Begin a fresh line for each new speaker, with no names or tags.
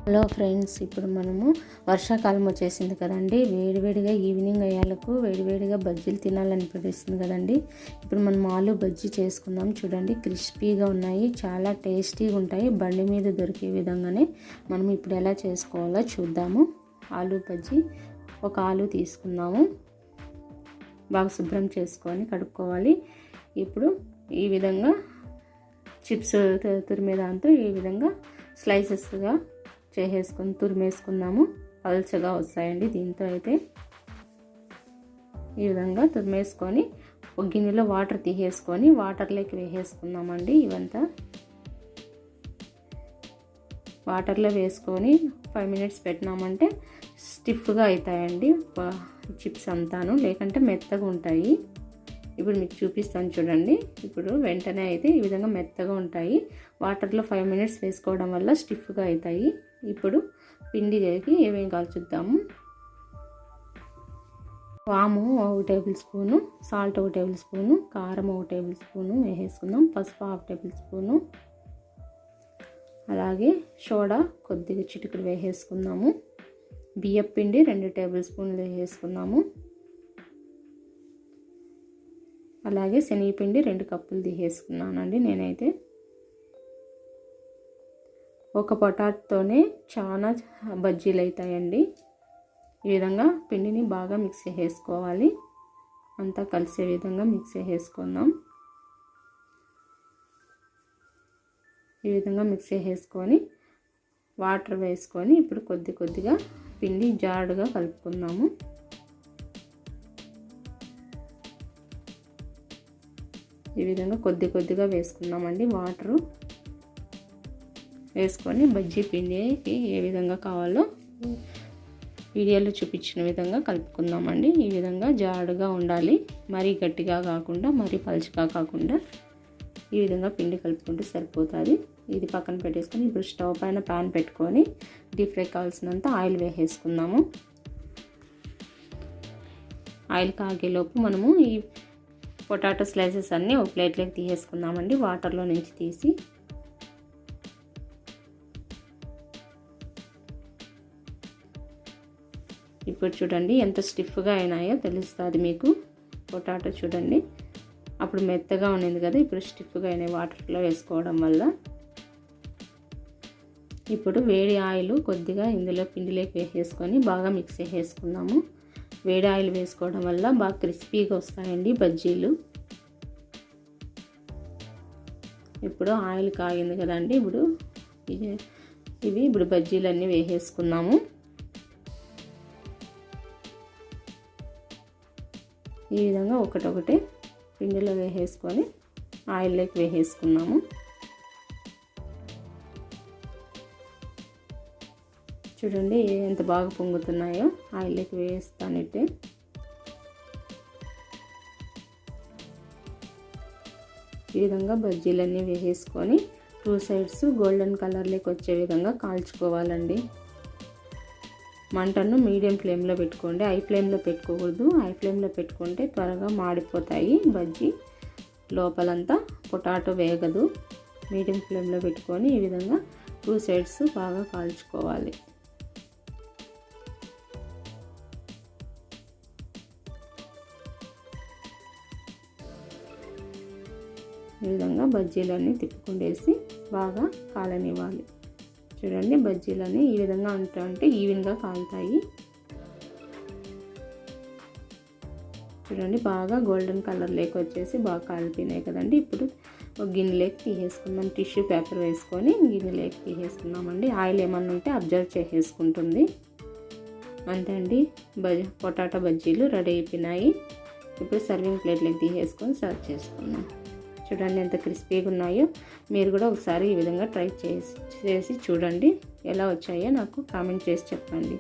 Hello friends, ఇప్పుడు మనము వర్షాకాలం వచ్చేసింది కదండి. వేడివేడిగా ఈవినింగ్ అయ్యాలకు వేడివేడిగా బజ్జీలు తినాలనిపిస్తుంది కదండి. ఇప్పుడు మనం ఆలు బజ్జీ చేసుకుందాం. చూడండి, క్రిస్పీగా ఉన్నాయి, చాలా టేస్టీగా ఉంటాయి. బండి మీద దొరికే విధంగానే మనం ఇప్పుడు ఎలా చేసుకోవాలో చూద్దాము. ఆలు బజ్జీ, ఒక ఆలు తీసుకుందాము, బాగా శుభ్రం చేసుకొని కడుక్కోవాలి. ఇప్పుడు ఈ విధంగా చిప్స్ తురిమే దాంతో ఈ విధంగా స్లైసెస్గా చేసేసుకొని తురిమేసుకుందాము. పల్చగా వస్తాయండి దీంతో అయితే. ఈ విధంగా తురిమేసుకొని ఒక గిన్నెలో వాటర్ తీసేసుకొని వాటర్లోకి వేసేసుకుందామండి. ఇవంతా వాటర్లో వేసుకొని 5 minutes పెట్టినామంటే స్టిఫ్గా అవుతాయండి చిప్స్ అంతాను, లేకంటే మెత్తగా ఉంటాయి. ఇప్పుడు మీకు చూపిస్తాను చూడండి. ఇప్పుడు వెంటనే అయితే ఈ విధంగా మెత్తగా ఉంటాయి. వాటర్లో 5 minutes వేసుకోవడం వల్ల స్టిఫ్గా అవుతాయి. ఇప్పుడు పిండికి ఏమేమి కావాలి చూద్దాము. వాము 1 table spoon, salt 1 table spoon, కారం 1 టేబుల్ స్పూను వేసేసుకుందాం, పసుపు 1/2 టేబుల్ స్పూను, అలాగే సోడా కొద్దిగా చిటికెడు వేసేసుకుందాము, బియ్యం పిండి 2 టేబుల్ స్పూన్లు వేసేసుకుందాము, అలాగే శనగపిండి 2 కప్పులు తీసేసుకున్నానండి నేనైతే. ఒక పొటాటోతోనే చాలా బజ్జీలు అవుతాయండి. ఈ విధంగా పిండిని బాగా మిక్స్ చేసుకోవాలి, అంతా కలిసే విధంగా మిక్స్ చేసుకుందాం. ఈ విధంగా మిక్స్ చేసుకొని వాటర్ వేసుకొని ఇప్పుడు కొద్దిగా పిండి జాడుగా కలుపుకుందాము. ఈ విధంగా కొద్దిగా వేసుకుందామండి. వాటరు వేసుకొని బజ్జీ పిండికి ఏ విధంగా కావాలో వీడియోలో చూపించిన విధంగా కలుపుకుందామండి. ఈ విధంగా జాడుగా ఉండాలి, మరీ గట్టిగా కాకుండా మరీ పలుచగా కాకుండా ఈ విధంగా పిండి కలుపుకుంటే సరిపోతుంది. ఇది పక్కన పెట్టేసుకొని ఇప్పుడు స్టవ్ పైన ప్యాన్ పెట్టుకొని డీప్ ఫ్రై కావాల్సినంత ఆయిల్ వేసేసుకుందాము. ఆయిల్ కాగేలోపు మనము ఈ పొటాటో స్లైసెస్ అన్నీ ఒక ప్లేట్లోకి తీసేసుకుందామండి, వాటర్లో నుంచి తీసి. ఇప్పుడు చూడండి ఎంత స్టిఫ్గా అయినాయో తెలుస్తుంది మీకు. పొటాటో చూడండి, అప్పుడు మెత్తగా ఉన్నది కదా, ఇప్పుడు స్టిఫ్గా అయినాయి వాటర్లో వేసుకోవడం వల్ల. ఇప్పుడు వేడి ఆయిల్ కొద్దిగా ఇందులో పిండిలోకి వేసేసుకొని బాగా మిక్స్ చేసుకుందాము. వేడి ఆయిల్ వేసుకోవడం వల్ల బాగా క్రిస్పీగా వస్తాయండి బజ్జీలు. ఇప్పుడు ఆయిల్ కాగింది కదండి, ఇప్పుడు బజ్జీలన్నీ వేసేసుకుందాము. ఈ విధంగా ఒకటొకటి పిండిలో వేసేసుకొని ఆయిల్లోకి వేసేసుకున్నాము. చూడండి ఎంత బాగా పొంగుతున్నాయో ఆయిల్లోకి వేస్తానంటే. ఈ విధంగా బజ్జీలన్నీ వేసేసుకొని 2 sides గోల్డెన్ కలర్లోకి వచ్చే విధంగా కాల్చుకోవాలండి. మంటను మీడియం ఫ్లేమ్లో పెట్టుకోండి, హై ఫ్లేమ్లో పెట్టుకోకూడదు. హై ఫ్లేమ్లో పెట్టుకుంటే త్వరగా మాడిపోతాయి బజ్జీ, లోపలంతా పొటాటో వేగదు. మీడియం ఫ్లేమ్లో పెట్టుకొని ఈ విధంగా 2 sides బాగా కాల్చుకోవాలి. ఈ విధంగా బజ్జీలన్నీ తిప్పుకుండేసి బాగా కాలనివ్వాలి. చూడండి, బజ్జీలన్నీ ఈ విధంగా ఉంటే ఈవెన్గా కాలుతాయి. చూడండి, బాగా గోల్డెన్ కలర్లోకి వచ్చేసి బాగా కాలిపోయినాయి కదండి. ఇప్పుడు ఒక గిన్నెలోకి తీసేసుకుందాం, టిష్యూ పేపర్ వేసుకొని గిన్నెలోకి తీసేసుకుందామండి. ఆయిల్ ఏమన్నా ఉంటే అబ్జర్వ్ చేసేసుకుంటుంది. అంతే అండి, పొటాటో బజ్జీలు రెడీ అయిపోయినాయి. ఇప్పుడు సర్వింగ్ ప్లేట్లోకి తీసేసుకొని సర్వ్ చేసుకుందాం. చూడండి ఎంత క్రిస్పీగా ఉన్నాయో. మీరు కూడా ఒకసారి ఈ విధంగా ట్రై చేసి చూడండి, ఎలా వచ్చాయో నాకు కామెంట్ చేసి చెప్పండి.